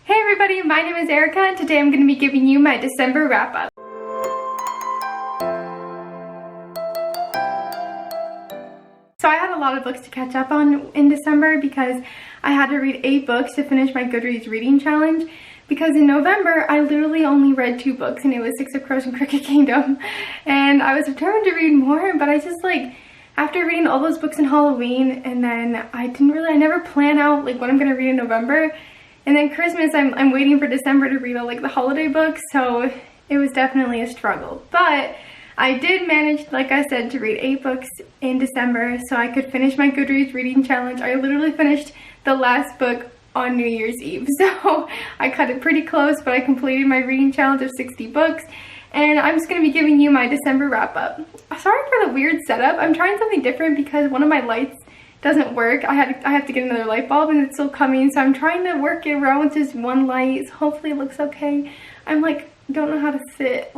Hey everybody, my name is Erica and today I'm going to be giving you my December wrap-up. So I had a lot of books to catch up on in December because I had to read 8 books to finish my Goodreads reading challenge. Because in November, I literally only read 2 books and it was Six of Crows and Cricket Kingdom. And I was determined to read more, but I just after reading all those books in Halloween and then I never plan out what I'm going to read in November. And then Christmas, I'm waiting for December to read all the holiday books, so it was definitely a struggle. But I did manage, like I said, to read 8 books in December so I could finish my Goodreads reading challenge. I literally finished the last book on New Year's Eve, so I cut it pretty close, but I completed my reading challenge of 60 books. And I'm just going to be giving you my December wrap-up. Sorry for the weird setup. I'm trying something different because one of my lights doesn't work. I have to get another light bulb and it's still coming, so I'm trying to work it around with just one light. So hopefully it looks okay. I'm don't know how to sit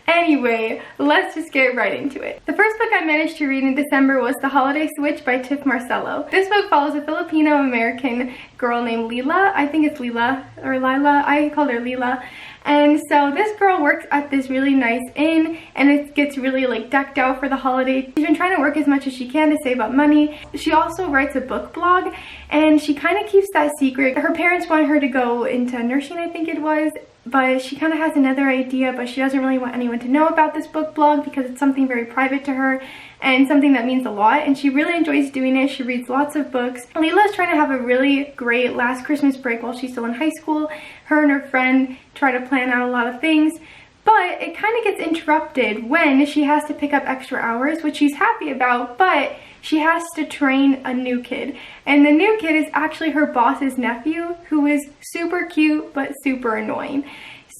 Anyway, let's just get right into it. The first book I managed to read in December was The Holiday Switch by Tiff Marcello. This book follows a Filipino-American girl named Lila. I think it's Lila or Lila. I called her Lila. And so this girl works at this really nice inn and it gets really decked out for the holiday. She's been trying to work as much as she can to save up money. She also writes a book blog and she kind of keeps that secret. Her parents want her to go into nursing, I think it was, but she kind of has another idea, but she doesn't really want anyone to know about this book blog because it's something very private to her and something that means a lot, and she really enjoys doing it. She reads lots of books. Lila's trying to have a really great last Christmas break while she's still in high school. Her and her friend try to plan out a lot of things, but it kind of gets interrupted when she has to pick up extra hours, which she's happy about, but she has to train a new kid. And the new kid is actually her boss's nephew, who is super cute but super annoying.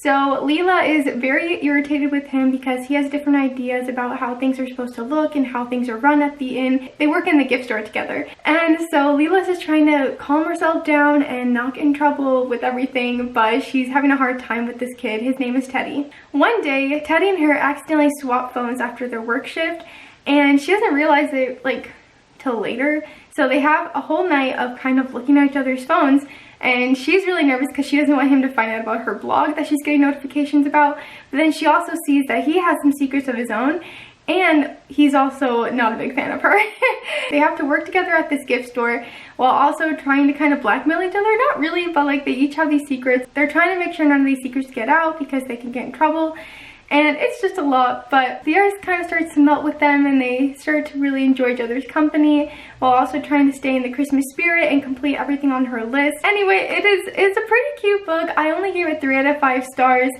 So Lila is very irritated with him because he has different ideas about how things are supposed to look and how things are run at the inn. They work in the gift store together. And so Lila's just trying to calm herself down and not get in trouble with everything, but she's having a hard time with this kid. His name is Teddy. One day, Teddy and her accidentally swap phones after their work shift, and she doesn't realize it till later. So they have a whole night of kind of looking at each other's phones, and she's really nervous because she doesn't want him to find out about her blog that she's getting notifications about. But then she also sees that he has some secrets of his own, and he's also not a big fan of her. They have to work together at this gift store while also trying to kind of blackmail each other. Not really, but they each have these secrets. They're trying to make sure none of these secrets get out because they can get in trouble. And it's just a lot, but the ice kind of starts to melt with them and they start to really enjoy each other's company while also trying to stay in the Christmas spirit and complete everything on her list. Anyway, it's a pretty cute book. I only gave it 3 out of 5 stars.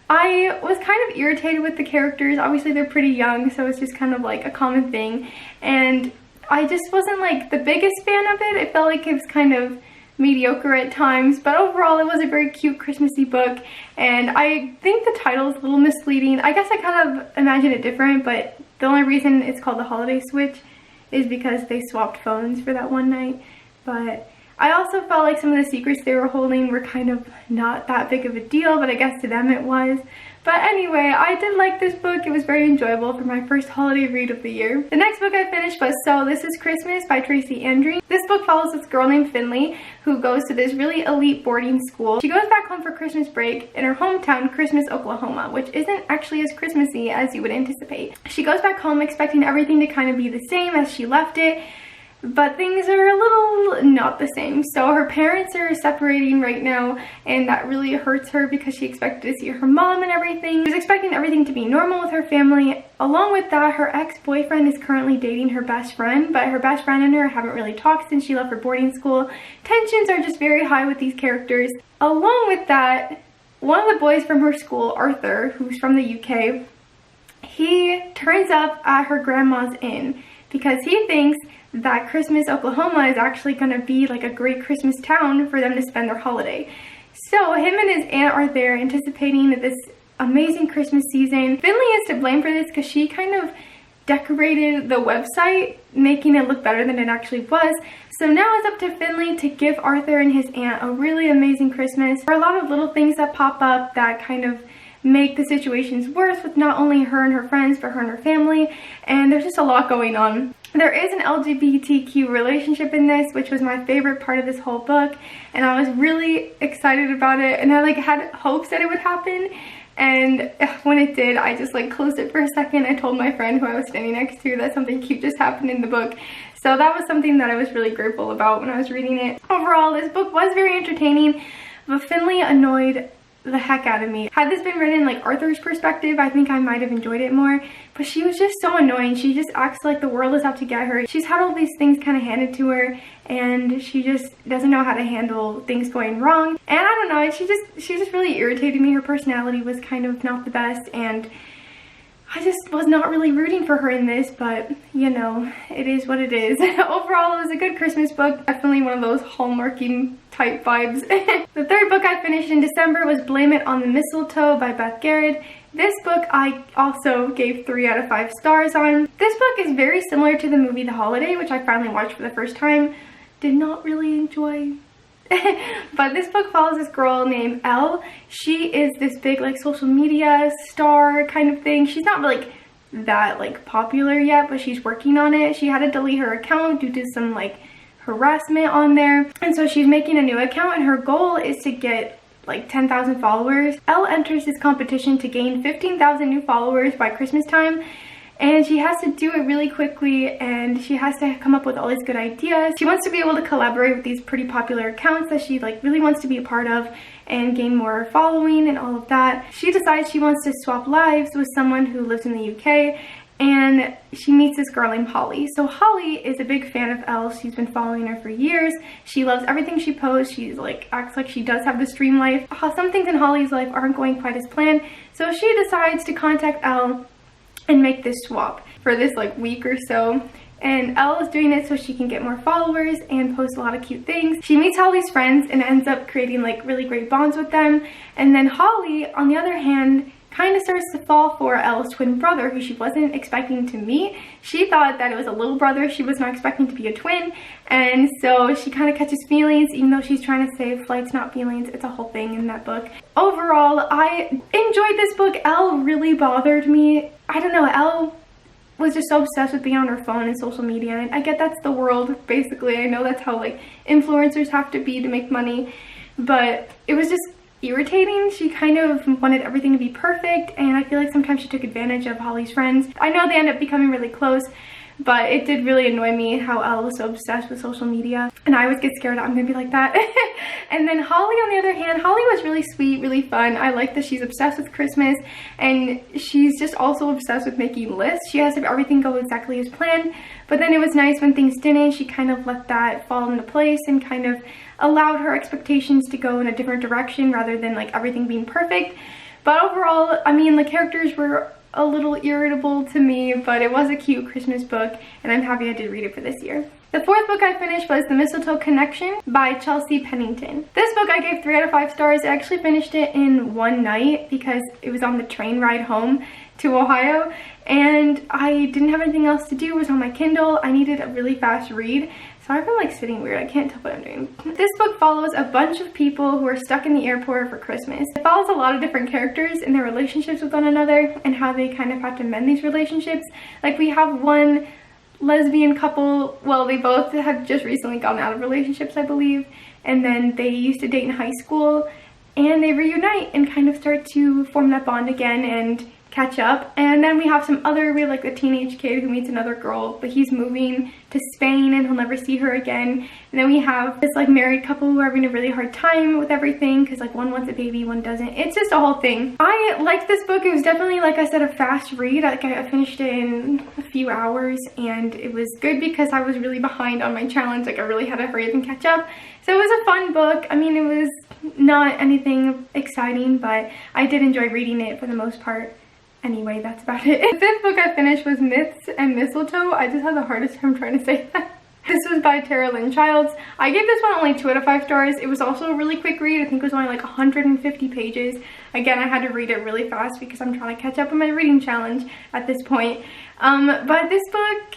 I was kind of irritated with the characters. Obviously they're pretty young, so it's just kind of a common thing. And I just wasn't the biggest fan of it. It felt like it was kind of mediocre at times, but overall it was a very cute Christmassy book, and I think the title is a little misleading. I guess I kind of imagined it different, but the only reason it's called The Holiday Switch is because they swapped phones for that one night. But I also felt like some of the secrets they were holding were kind of not that big of a deal, but I guess to them it was. But anyway, I did like this book. It was very enjoyable for my first holiday read of the year. The next book I finished was So This Is Christmas by Tracy Andrew. This book follows this girl named Finley who goes to this really elite boarding school. She goes back home for Christmas break in her hometown, Christmas, Oklahoma, which isn't actually as Christmassy as you would anticipate. She goes back home expecting everything to kind of be the same as she left it, but things are a little not the same. So her parents are separating right now, and that really hurts her because she expected to see her mom and everything. She was expecting everything to be normal with her family. Along with that, her ex-boyfriend is currently dating her best friend, but her best friend and her haven't really talked since she left for boarding school. Tensions are just very high with these characters. Along with that, one of the boys from her school, Arthur, who's from the UK, he turns up at her grandma's inn because he thinks that Christmas, Oklahoma is actually going to be a great Christmas town for them to spend their holiday. So him and his aunt are there anticipating this amazing Christmas season. Finley is to blame for this because she kind of decorated the website, making it look better than it actually was. So now it's up to Finley to give Arthur and his aunt a really amazing Christmas. There are a lot of little things that pop up that kind of make the situations worse with not only her and her friends, but her and her family, and there's just a lot going on. There is an LGBTQ relationship in this, which was my favorite part of this whole book, and I was really excited about it, and I like had hopes that it would happen. And when it did, I just like closed it for a second. I told my friend who I was standing next to that something cute just happened in the book. So that was something that I was really grateful about when I was reading it. Overall, this book was very entertaining, but Finley annoyed the heck out of me. Had this been written like Arthur's perspective, I think I might have enjoyed it more, but she was just so annoying. She just acts like the world is out to get her. She's had all these things kind of handed to her, and she just doesn't know how to handle things going wrong. And I don't know, she just really irritated me. Her personality was kind of not the best, and I just was not really rooting for her in this, but you know, it is what it is. Overall, it was a good Christmas book. Definitely one of those hallmarking type vibes. The third book I finished in December was Blame It On The Mistletoe by Beth Garrett. This book I also gave 3 out of 5 stars on. This book is very similar to the movie The Holiday, which I finally watched for the first time. Did not really enjoy. But this book follows this girl named Elle. She is this big like social media star kind of thing. She's not really that like popular yet, but she's working on it. She had to delete her account due to some like harassment on there, and so she's making a new account, and her goal is to get like 10,000 followers. Elle enters this competition to gain 15,000 new followers by Christmas time, and she has to do it really quickly, and she has to come up with all these good ideas. She wants to be able to collaborate with these pretty popular accounts that she like really wants to be a part of and gain more following and all of that. She decides she wants to swap lives with someone who lives in the UK, and she meets this girl named Holly. So Holly is a big fan of Elle. She's been following her for years. She loves everything she posts. She's like acts like she does have this dream life. Some things in Holly's life aren't going quite as planned, so she decides to contact Elle and make this swap for this like week or so. And Elle is doing it so she can get more followers and post a lot of cute things. She meets Holly's friends and ends up creating like really great bonds with them. And then Holly, on the other hand, kind of starts to fall for Elle's twin brother, who she wasn't expecting to meet. She thought that it was a little brother. She was not expecting to be a twin, and so she kind of catches feelings, even though she's trying to say flights, not feelings. It's a whole thing in that book. Overall, I enjoyed this book. Elle really bothered me. I don't know, Elle was just so obsessed with being on her phone and social media, and I get that's the world, basically. I know that's how like influencers have to be to make money, but it was just irritating. She kind of wanted everything to be perfect, and I feel like sometimes she took advantage of Holly's friends. I know they end up becoming really close, but it did really annoy me how Elle was so obsessed with social media, and I always get scared I'm gonna be like that. And then Holly, on the other hand, Holly was really sweet, really fun. I like that she's obsessed with Christmas, and she's just also obsessed with making lists. She has to have everything go exactly as planned, but then it was nice when things didn't. She kind of let that fall into place and kind of allowed her expectations to go in a different direction rather than like everything being perfect. But overall, I mean, the characters were a little irritable to me, but it was a cute Christmas book, and I'm happy I did read it for this year. The fourth book I finished was The Mistletoe Connection by Chelsea Pennington. This book I gave 3 out of 5 stars. I actually finished it in one night because it was on the train ride home to Ohio, and I didn't have anything else to do. It was on my Kindle. I needed a really fast read, so I've been like sitting weird. I can't tell what I'm doing. This book follows a bunch of people who are stuck in the airport for Christmas. It follows a lot of different characters and their relationships with one another and how they kind of have to mend these relationships. Like, we have one lesbian couple, well, they both have just recently gotten out of relationships, I believe, and then they used to date in high school, and they reunite and kind of start to form that bond again and catch up. And then we have we have like a teenage kid who meets another girl, but he's moving to Spain and he'll never see her again. And then we have this like married couple who are having a really hard time with everything because like one wants a baby, one doesn't. It's just a whole thing. I liked this book. It was definitely, like I said, a fast read. Like, I finished it in a few hours, and it was good because I was really behind on my challenge. Like, I really had to hurry up and catch up. So it was a fun book. I mean, it was not anything exciting, but I did enjoy reading it for the most part. Anyway, that's about it. The fifth book I finished was Myths and Mistletoe. I just had the hardest time trying to say that. This was by Tara Lynn Childs. I gave this one only 2 out of 5 stars. It was also a really quick read. I think it was only like 150 pages. Again, I had to read it really fast because I'm trying to catch up on my reading challenge at this point. But this book,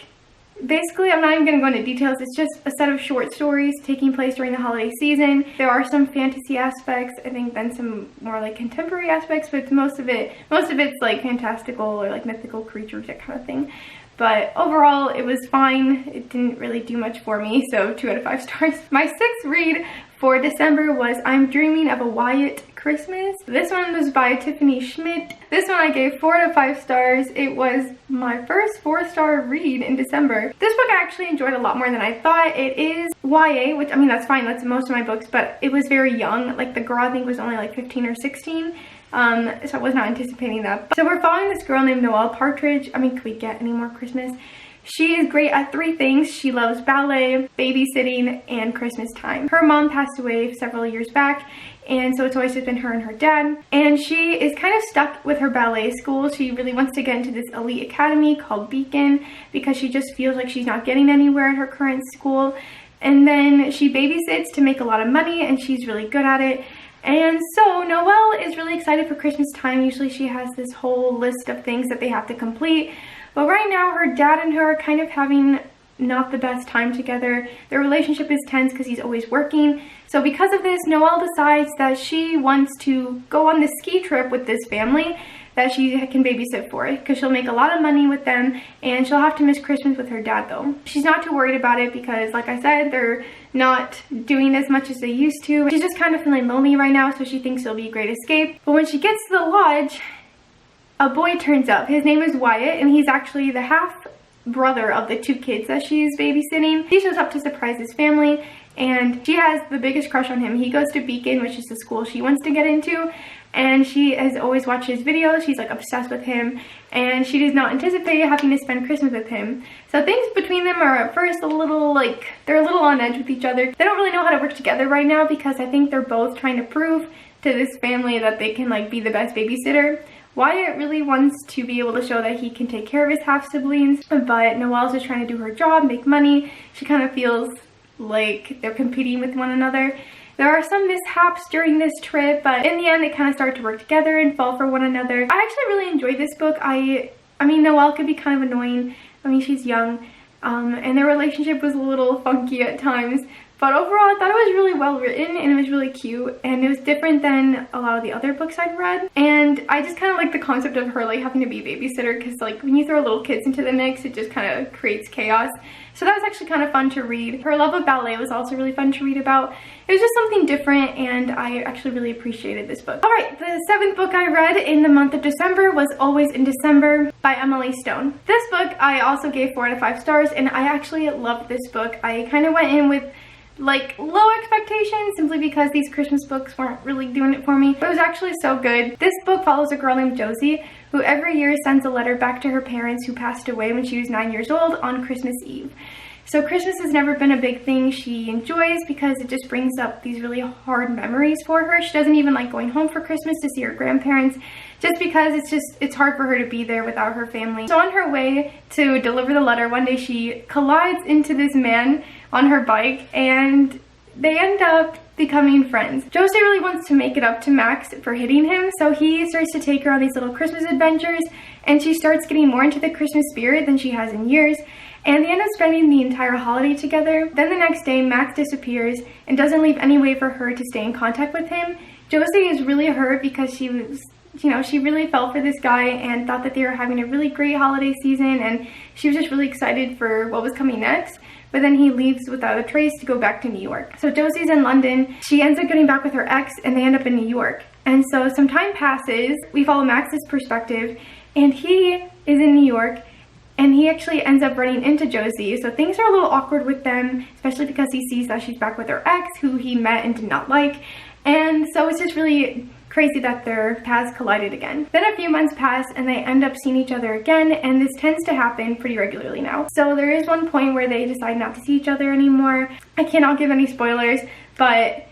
basically, I'm not even going to go into details. It's just a set of short stories taking place during the holiday season. There are some fantasy aspects, I think, then some more like contemporary aspects, but most of it's like fantastical or like mythical creatures, that kind of thing. but overall it was fine. It didn't really do much for me, so 2 out of 5 stars. My 6th read for December was I'm Dreaming of a Wyatt Christmas. This one was by Tiffany Schmidt. This one I gave 4 out of 5 stars. It was my first 4-star read in December. This book I actually enjoyed a lot more than I thought. It is YA, which, I mean, that's fine, that's most of my books, but it was very young. Like, the girl I think was only like 15 or 16. So I was not anticipating that. So we're following this girl named Noelle Partridge. I mean, could we get any more Christmas? She is great at 3 things. She loves ballet, babysitting, and Christmas time. Her mom passed away several years back, and so it's always just been her and her dad. And she is kind of stuck with her ballet school. She really wants to get into this elite academy called Beacon because she just feels like she's not getting anywhere at her current school. And then she babysits to make a lot of money, and she's really good at it. And so Noelle is really excited for Christmas time. Usually she has this whole list of things that they have to complete. But right now her dad and her are kind of having not the best time together. Their relationship is tense because he's always working. So because of this, Noelle decides that she wants to go on this ski trip with this family that she can babysit for it because she'll make a lot of money with them, and she'll have to miss Christmas with her dad though. She's not too worried about it because, like I said, they're not doing as much as they used to. She's just kind of feeling lonely right now, so she thinks it'll be a great escape. But when she gets to the lodge, a boy turns up. His name is Wyatt, and he's actually the half brother of the 2 kids that she's babysitting. He shows up to surprise his family, and she has the biggest crush on him. He goes to Beacon, which is the school she wants to get into, and she has always watched his videos. She's like obsessed with him, and she does not anticipate having to spend Christmas with him. So things between them are at first a little like, they're a little on edge with each other. They don't really know how to work together right now because I think they're both trying to prove to this family that they can like be the best babysitter. Wyatt really wants to be able to show that he can take care of his half-siblings, but Noelle's just trying to do her job, make money. She kind of feels like they're competing with one another. There are some mishaps during this trip, but in the end they kind of start to work together and fall for one another. I actually really enjoyed this book. I mean, Noelle could be kind of annoying. I mean, she's young, and their relationship was a little funky at times. But overall, I thought it was really well written, and it was really cute, and it was different than a lot of the other books I've read. And I just kind of like the concept of her like having to be a babysitter, because like when you throw little kids into the mix, it just kind of creates chaos. So that was actually kind of fun to read. Her love of ballet was also really fun to read about. It was just something different, and I actually really appreciated this book. Alright, the 7th book I read in the month of December was Always in December by Emily Stone. This book I also gave 4 out of 5 stars, and I actually loved this book. I kind of went in with like low expectations simply because these Christmas books weren't really doing it for me. But it was actually so good. This book follows a girl named Josie who every year sends a letter back to her parents who passed away when she was 9 years old on Christmas Eve. So Christmas has never been a big thing she enjoys because it just brings up these really hard memories for her. She doesn't even like going home for Christmas to see her grandparents just because it's hard for her to be there without her family. So on her way to deliver the letter, one day she collides into this man on her bike and they end up becoming friends. Josie really wants to make it up to Max for hitting him, so he starts to take her on these little Christmas adventures, and she starts getting more into the Christmas spirit than she has in years. And they end up spending the entire holiday together. Then the next day, Max disappears and doesn't leave any way for her to stay in contact with him. Josie is really hurt because she was, you know, she really fell for this guy and thought that they were having a really great holiday season, and she was just really excited for what was coming next. But then he leaves without a trace to go back to New York. So Josie's in London. She ends up getting back with her ex, and they end up in New York. And so some time passes. We follow Max's perspective, and he is in New York. And he actually ends up running into Josie. So things are a little awkward with them, especially because he sees that she's back with her ex, who he met and did not like. And so it's just really crazy that their paths collided again. Then a few months pass and they end up seeing each other again, and this tends to happen pretty regularly now. So there is one point where they decide not to see each other anymore. I cannot give any spoilers, but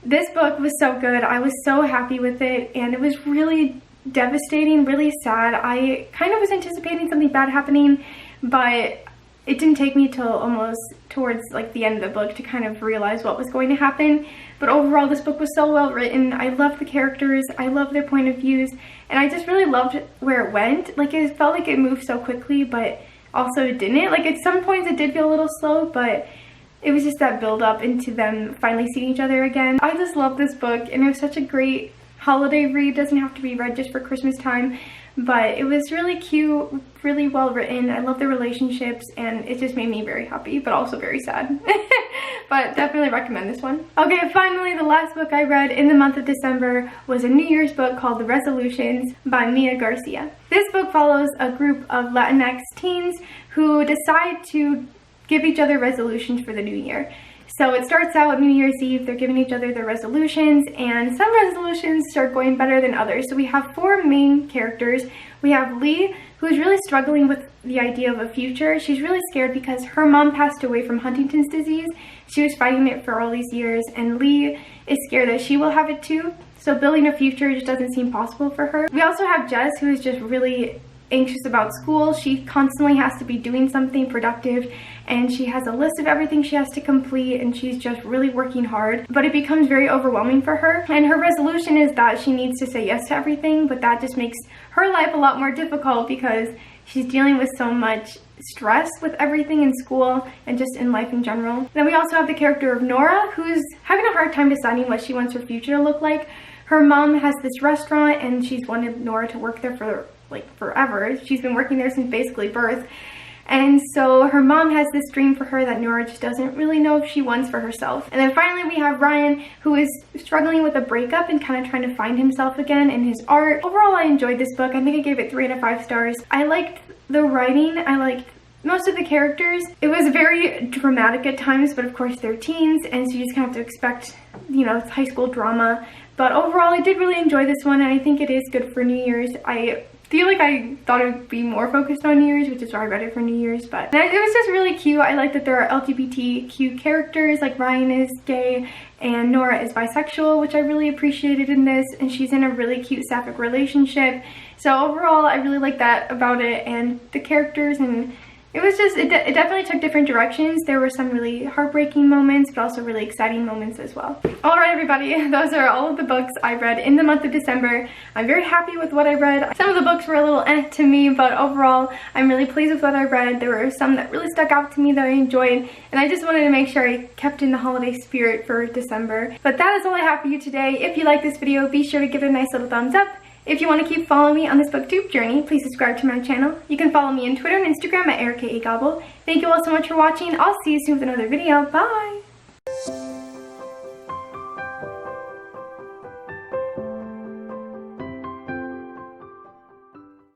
this book was so good. I was so happy with it, and it was really devastating, really sad. I kind of was anticipating something bad happening, but it didn't take me till almost towards like the end of the book to kind of realize what was going to happen. But overall, this book was so well written. I loved the characters, I loved their point of views, and I just really loved where it went. Like, it felt like it moved so quickly, but also it didn't. Like, at some points it did feel a little slow, but it was just that build up into them finally seeing each other again. I just love this book, and it was such a great holiday read. Doesn't have to be read just for Christmas time, but it was really cute, really well written. I love the relationships, and it just made me very happy, but also very sad. But definitely recommend this one. Okay, finally, the last book I read in the month of December was a New Year's book called The Resolutions by Mia Garcia. This book follows a group of Latinx teens who decide to give each other resolutions for the new year. So it starts out New Year's Eve, they're giving each other their resolutions, and some resolutions start going better than others. So we have 4 main characters. We have Lee, who's really struggling with the idea of a future. She's really scared because her mom passed away from Huntington's disease. She was fighting it for all these years, and Lee is scared that she will have it too. So building a future just doesn't seem possible for her. We also have Jess, who is just really anxious about school. She constantly has to be doing something productive, and she has a list of everything she has to complete, and she's just really working hard, but it becomes very overwhelming for her. And her resolution is that she needs to say yes to everything, but that just makes her life a lot more difficult because she's dealing with so much stress with everything in school and just in life in general. Then we also have the character of Nora, who's having a hard time deciding what she wants her future to look like. Her mom has this restaurant, and she's wanted Nora to work there for like forever. She's been working there since basically birth. And so her mom has this dream for her that Nora just doesn't really know if she wants for herself. And then finally we have Ryan, who is struggling with a breakup and kind of trying to find himself again in his art. Overall, I enjoyed this book. I think I gave it 3 out of 5 stars. I liked the writing. I liked most of the characters. It was very dramatic at times, but of course they're teens, and so you just kind of have to expect, you know, it's high school drama. But overall, I did really enjoy this one, and I think it is good for New Year's. I feel like I thought it would be more focused on New Year's, which is why I read it for New Year's, but it was just really cute. I like that there are LGBTQ characters, like Ryan is gay and Nora is bisexual, which I really appreciated in this, and she's in a really cute sapphic relationship. So overall, I really like that about it, and the characters, and it was just, it definitely took different directions. There were some really heartbreaking moments, but also really exciting moments as well. Alright everybody, those are all of the books I read in the month of December. I'm very happy with what I read. Some of the books were a little to me, but overall, I'm really pleased with what I read. There were some that really stuck out to me that I enjoyed, and I just wanted to make sure I kept in the holiday spirit for December. But that is all I have for you today. If you like this video, be sure to give it a nice little thumbs up. If you want to keep following me on this booktube journey, please subscribe to my channel. You can follow me on Twitter and Instagram at ErikaAGobble. Thank you all so much for watching. I'll see you soon with another video. Bye!